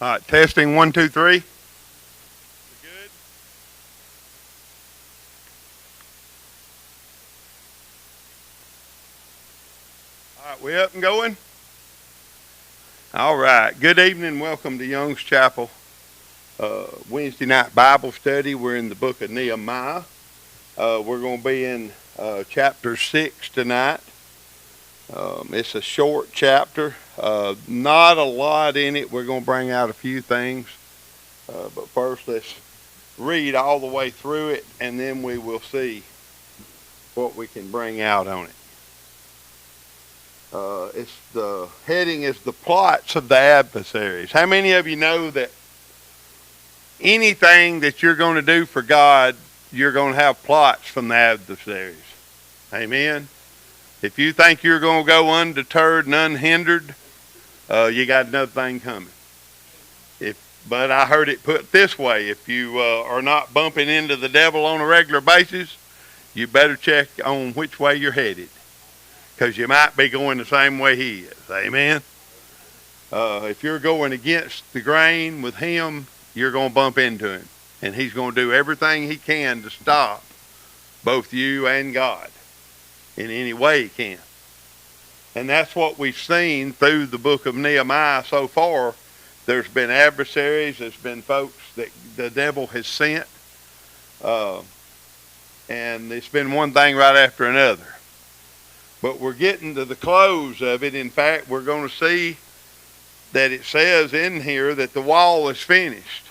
All right, testing 1, 2, 3. We good? All right, we up and going? All right, good evening. Welcome to Young's Chapel Wednesday night Bible study. We're in the book of Nehemiah. We're going to be in chapter 6 tonight. It's a short chapter, not a lot in it. We're going to bring out a few things, but first let's read all the way through it, and then we will see what we can bring out on it. It's the heading is the plots of the adversaries. How many of you know that anything that you're going to do for God, you're going to have plots from the adversaries? Amen. If you think you're going to go undeterred and unhindered, you got another thing coming. But I heard it put this way: if you are not bumping into the devil on a regular basis, you better check on which way you're headed, because you might be going the same way he is. Amen. If you're going against the grain with him, you're going to bump into him, and he's going to do everything he can to stop both you and God in any way he can. And that's what we've seen through the book of Nehemiah so far. There's been adversaries, there's been folks that the devil has sent, and it's been one thing right after another. But we're getting to the close of it. In fact, we're going to see that it says in here that the wall is finished.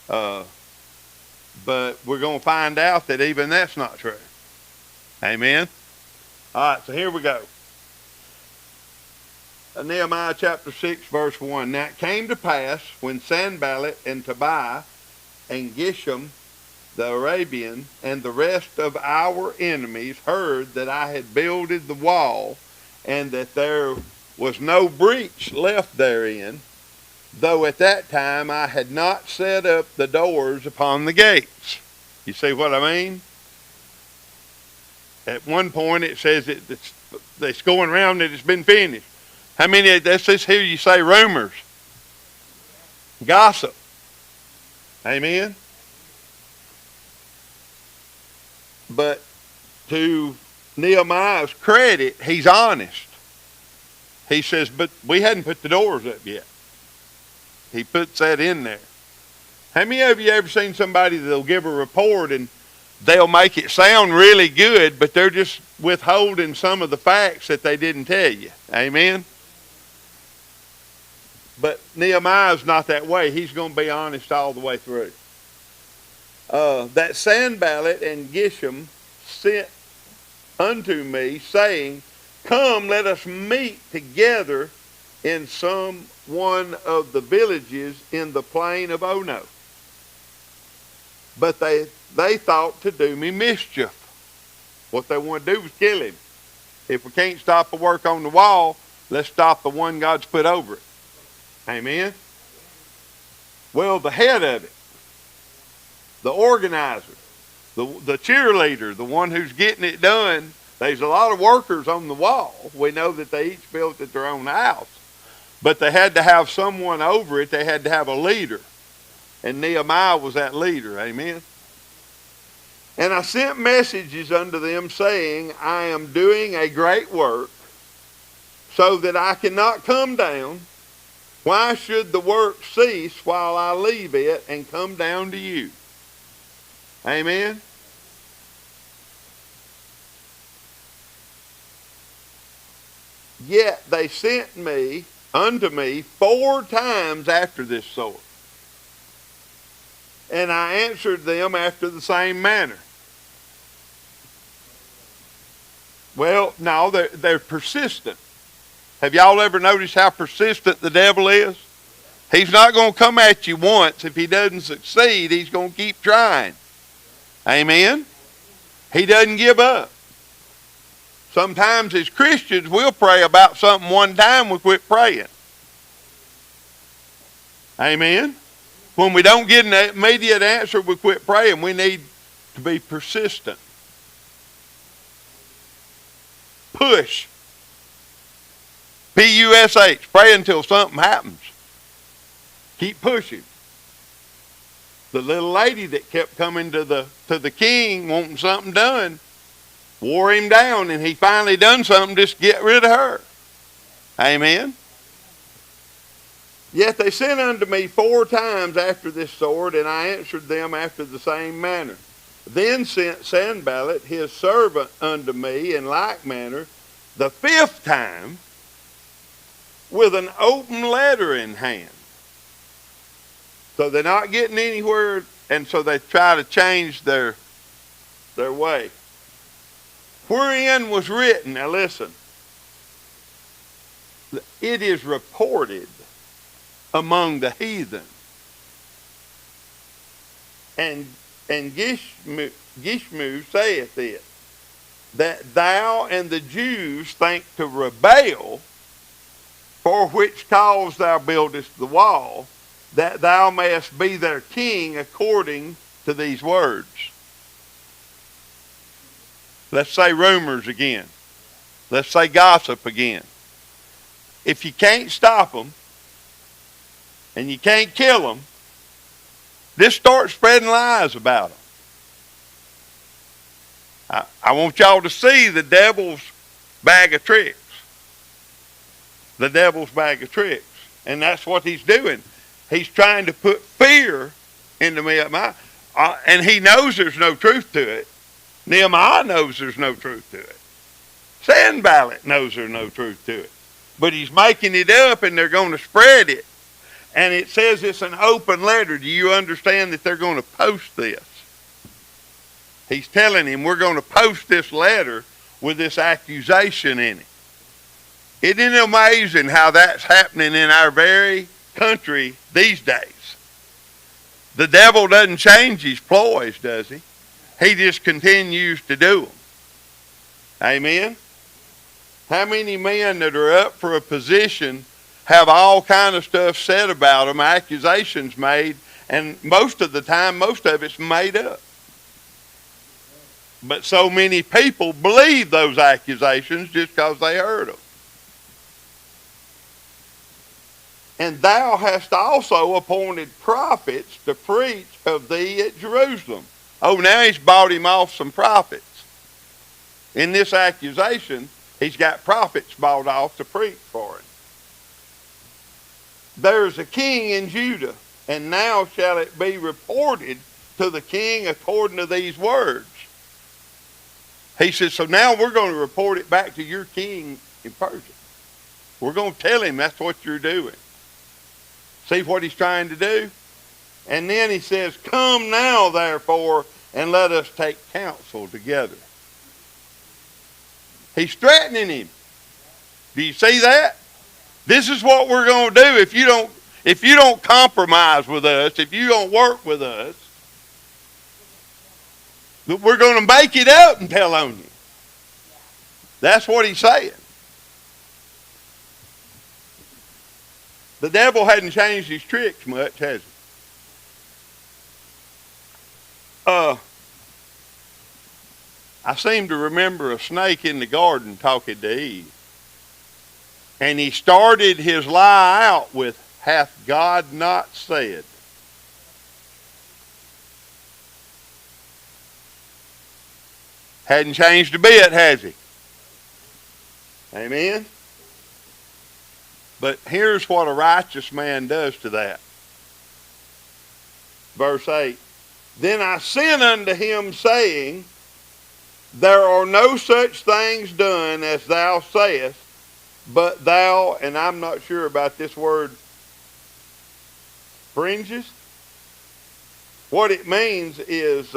But we're going to find out that even that's not true. Amen. All right, so here we go. Nehemiah chapter 6, verse 1. Now it came to pass when Sanballat and Tobiah and Geshem the Arabian and the rest of our enemies heard that I had builded the wall, and that there was no breach left therein, though at that time I had not set up the doors upon the gates. You see what I mean? At one point it says it's going around that it's been finished. How many, let's just hear you say rumors. Gossip. Amen? But to Nehemiah's credit, he's honest. He says, but we hadn't put the doors up yet. He puts that in there. How many of you ever seen somebody that'll give a report and they'll make it sound really good, but they're just withholding some of the facts that they didn't tell you? Amen? But Nehemiah's not that way. He's going to be honest all the way through. That Sanballat and Geshem sent unto me, saying, come, let us meet together in some one of the villages in the plain of Ono. But they thought to do me mischief. What they want to do is kill him. If we can't stop the work on the wall, let's stop the one God's put over it. Amen? Well, the head of it, the organizer, the cheerleader, the one who's getting it done, there's a lot of workers on the wall. We know that they each built at their own house. But they had to have someone over it. They had to have a leader. And Nehemiah was that leader. Amen? And I sent messages unto them, saying, I am doing a great work, so that I cannot come down. Why should the work cease while I leave it and come down to you? Amen? Yet they sent me unto me 4 times after this sort. And I answered them after the same manner. Well, no, they're persistent. Have y'all ever noticed how persistent the devil is? He's not going to come at you once. If he doesn't succeed, he's going to keep trying. Amen? He doesn't give up. Sometimes as Christians, we'll pray about something one time, we quit praying. Amen? When we don't get an immediate answer, we quit praying. We need to be persistent. Push. P-U-S-H. Pray until something happens. Keep pushing. The little lady that kept coming to the king wanting something done wore him down, and he finally done something just to get rid of her. Amen. Yet they sent unto me 4 times after this sword, and I answered them after the same manner. Then sent Sanballat his servant unto me in like manner the 5th time with an open letter in hand. So they're not getting anywhere, and so they try to change their way. Wherein was written, now listen, it is reported among the heathen. And Gishmu saith it, that thou and the Jews think to rebel, for which cause thou buildest the wall, that thou mayest be their king according to these words. Let's say rumors again. Let's say gossip again. If you can't stop them, and you can't kill them, just start spreading lies about them. I want y'all to see the devil's bag of tricks. The devil's bag of tricks. And that's what he's doing. He's trying to put fear into me. And he knows there's no truth to it. Nehemiah knows there's no truth to it. Sanballat knows there's no truth to it. But he's making it up, and they're going to spread it. And it says it's an open letter. Do you understand that they're going to post this? He's telling him, we're going to post this letter with this accusation in it. Isn't it amazing how that's happening in our very country these days? The devil doesn't change his ploys, does he? He just continues to do them. Amen? How many men that are up for a position have all kind of stuff said about them, accusations made, and most of the time, most of it's made up. But so many people believe those accusations just because they heard them. And thou hast also appointed prophets to preach of thee at Jerusalem. Oh, now he's bought him off some prophets. In this accusation, he's got prophets bought off to preach for him. There's a king in Judah, and now shall it be reported to the king according to these words. He says, so now we're going to report it back to your king in Persia. We're going to tell him that's what you're doing. See what he's trying to do? And then he says, come now, therefore, and let us take counsel together. He's threatening him. Do you see that? This is what we're going to do if you don't compromise with us, if you don't work with us. We're going to make it up and tell on you. That's what he's saying. The devil hadn't changed his tricks much, has he? I seem to remember a snake in the garden talking to Eve. And he started his lie out with, hath God not said? Hadn't changed a bit, has he? Amen? But here's what a righteous man does to that. Verse 8. Then I sent unto him, saying, there are no such things done as thou sayest, but thou, and I'm not sure about this word, fringes. What it means is,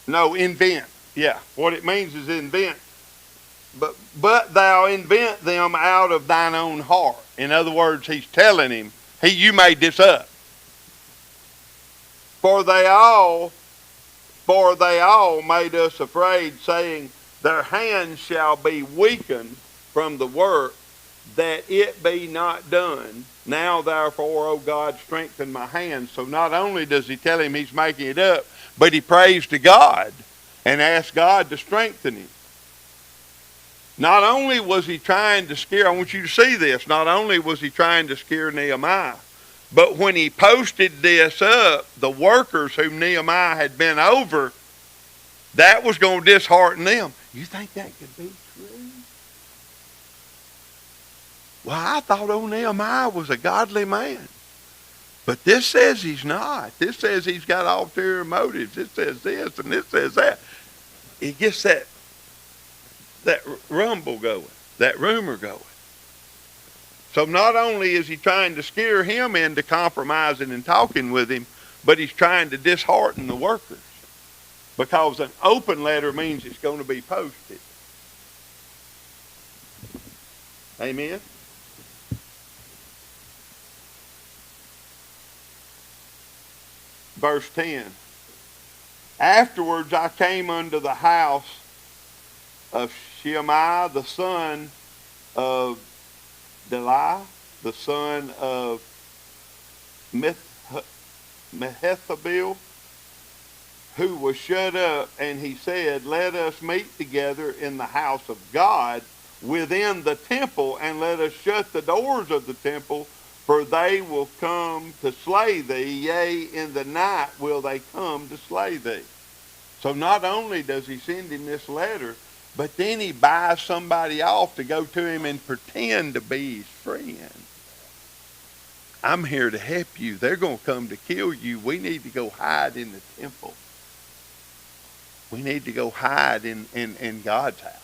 invent. Yeah, what it means is invent. But thou invent them out of thine own heart. In other words, he's telling him, you made this up. For they all made us afraid, saying, their hands shall be weakened from the work, that it be not done. Now therefore, O God, strengthen my hands. So not only does he tell him he's making it up, but he prays to God and asks God to strengthen him. Not only was he trying to scare, I want you to see this, not only was he trying to scare Nehemiah, but when he posted this up, the workers whom Nehemiah had been over, that was going to dishearten them. You think that could be true? Well, I thought old Nehemiah was a godly man. But this says he's not. This says he's got ulterior motives. This says this and this says that. He gets that rumble going, that rumor going. So not only is he trying to scare him into compromising and talking with him, but he's trying to dishearten the workers. Because an open letter means it's going to be posted. Amen? Verse 10. Afterwards I came unto the house of Shemaiah, the son of Delaiah, the son of Mehethabel, who was shut up, and he said, let us meet together in the house of God within the temple, and let us shut the doors of the temple, for they will come to slay thee, yea, in the night will they come to slay thee. So not only does he send him this letter, but then he buys somebody off to go to him and pretend to be his friend. I'm here to help you. They're going to come to kill you. We need to go hide in the temple. We need to go hide in God's house.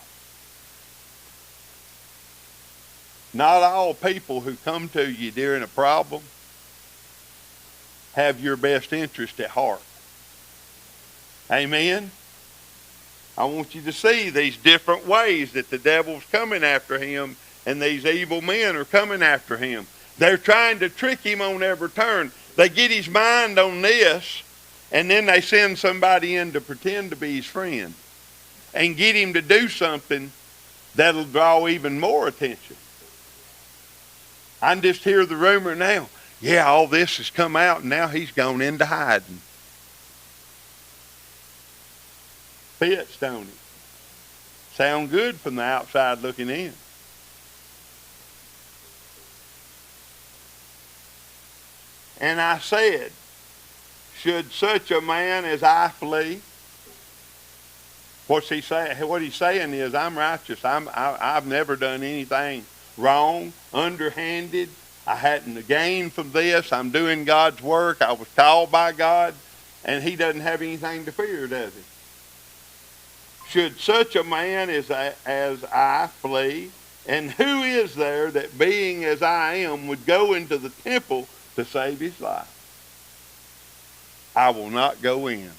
Not all people who come to you during a problem have your best interest at heart. Amen? I want you to see these different ways that the devil's coming after him and these evil men are coming after him. They're trying to trick him on every turn. They get his mind on this, and then they send somebody in to pretend to be his friend and get him to do something that'll draw even more attention. I can just hear the rumor now. Yeah, all this has come out, and now he's gone into hiding. Fits, don't it? Sound good from the outside looking in. And I said, should such a man as I flee? What's he saying? What he's saying is, I'm righteous. I've never done anything wrong, underhanded. I hadn't gained from this. I'm doing God's work. I was called by God, and he doesn't have anything to fear, does he? Should such a man as I flee, and who is there that being as I am would go into the temple to save his life? I will not go in.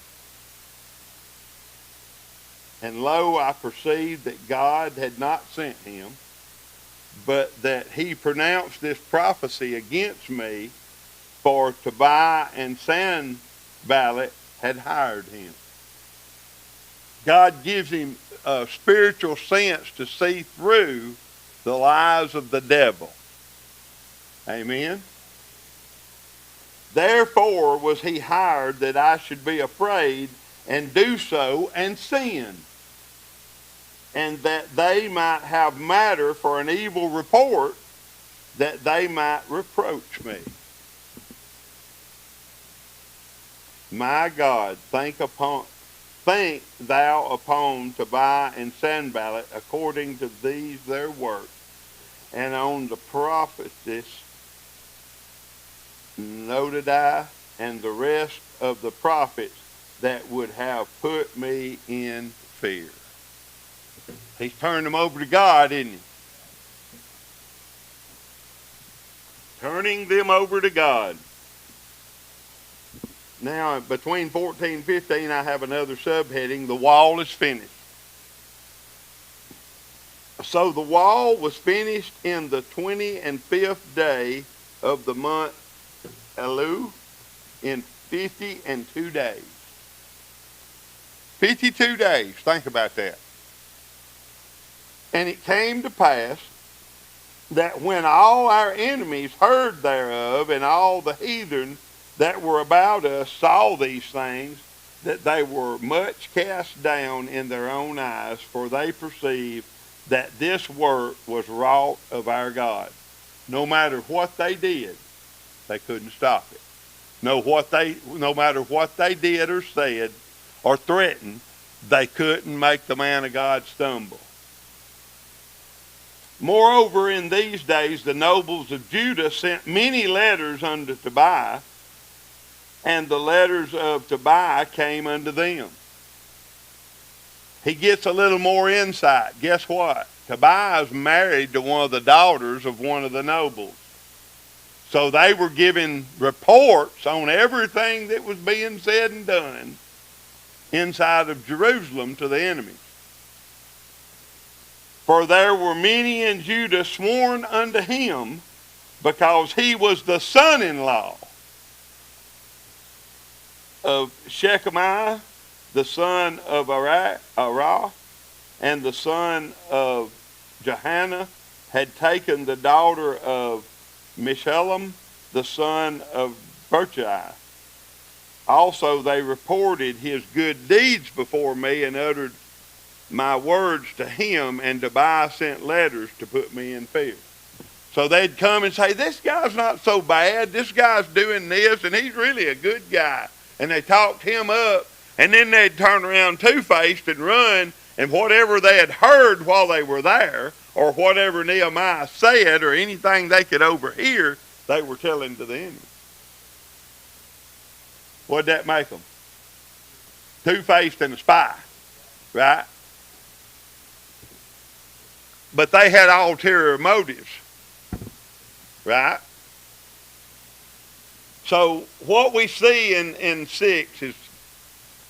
And lo, I perceived that God had not sent him, but that he pronounced this prophecy against me, for Tobiah and Sanballat had hired him. God gives him a spiritual sense to see through the lies of the devil. Amen? Therefore was he hired that I should be afraid and do so and sin, and that they might have matter for an evil report, that they might reproach me. My God, think thou upon Tobiah and Sanballat according to these their works, and on the prophetess Noadiah and the rest of the prophets that would have put me in fear. He's turned them over to God, isn't he? Turning them over to God. Now, between 14 and 15, I have another subheading. The wall is finished. So the wall was finished in the 25th day of the month Elul, in 52 days. 52 days. Think about that. And it came to pass that when all our enemies heard thereof, and all the heathen that were about us saw these things, that they were much cast down in their own eyes, for they perceived that this work was wrought of our God. No matter what they did, they couldn't stop it. No matter what they did or said or threatened, they couldn't make the man of God stumble. Moreover, in these days, the nobles of Judah sent many letters unto Tobiah, and the letters of Tobiah came unto them. He gets a little more insight. Guess what? Tobiah is married to one of the daughters of one of the nobles. So they were giving reports on everything that was being said and done inside of Jerusalem to the enemy. For there were many in Judah sworn unto him, because he was the son-in-law of Shechemiah, the son of Arah, and the son of Johanna, had taken the daughter of Meshullam, the son of Berchai. Also they reported his good deeds before me, and uttered my words to him, and Tobiah sent letters to put me in fear. So they'd come and say, this guy's not so bad, this guy's doing this, and he's really a good guy. And they talked him up, and then they'd turn around two-faced and run, and whatever they had heard while they were there, or whatever Nehemiah said, or anything they could overhear, they were telling to the enemy. What'd that make them? Two-faced and a spy, right? But they had ulterior motives, right? So what we see in 6 is,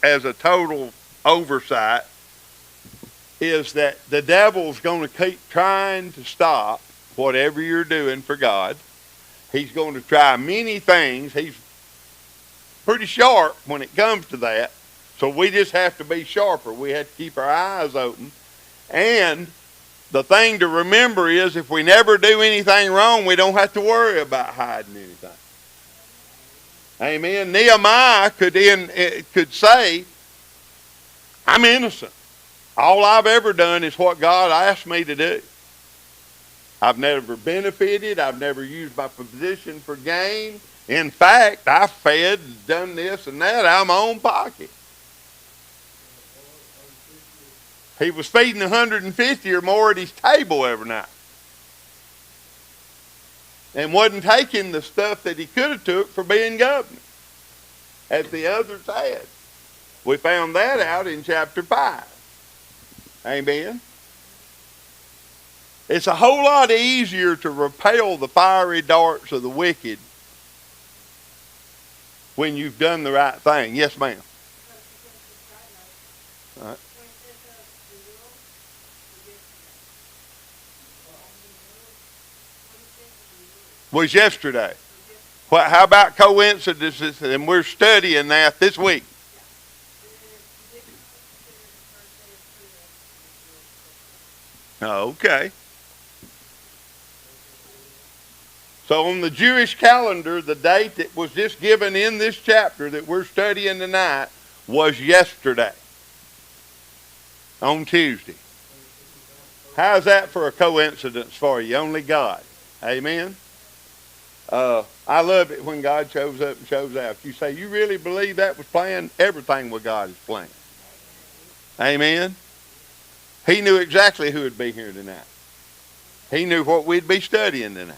as a total oversight, is that the devil's going to keep trying to stop whatever you're doing for God. He's going to try many things. He's pretty sharp when it comes to that. So we just have to be sharper. We have to keep our eyes open. And the thing to remember is, if we never do anything wrong, we don't have to worry about hiding anything. Amen. Nehemiah could say, I'm innocent. All I've ever done is what God asked me to do. I've never benefited. I've never used my position for gain. In fact, I fed, done this and that out of my own pocket. He was feeding 150 or more at his table every night. And wasn't taking the stuff that he could have took for being governor, as the others had. We found that out in chapter 5. Amen. It's a whole lot easier to repel the fiery darts of the wicked when you've done the right thing. Yes, ma'am. All right. Was yesterday. Well, how about coincidences? And we're studying that this week. Okay. So on the Jewish calendar, the date that was just given in this chapter that we're studying tonight was yesterday, on Tuesday. How's that for a coincidence for you? Only God. Amen. I love it when God shows up and shows out. You say, you really believe that was planned? Everything with God is planned. Amen. He knew exactly who would be here tonight. He knew what we'd be studying tonight.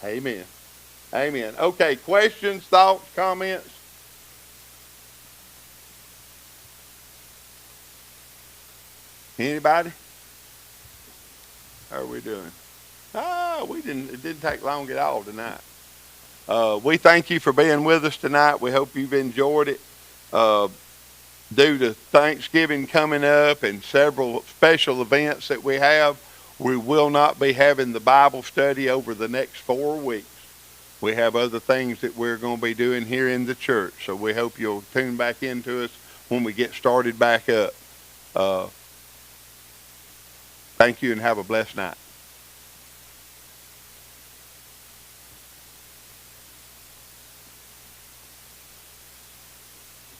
Amen. Amen. Okay, questions, thoughts, comments? Anybody? How are we doing? It didn't take long at all tonight. We thank you for being with us tonight. We hope you've enjoyed it. Due to Thanksgiving coming up and several special events that we have, we will not be having the Bible study over the next 4 weeks. We have other things that we're going to be doing here in the church. So we hope you'll tune back into us when we get started back up. Thank you and have a blessed night.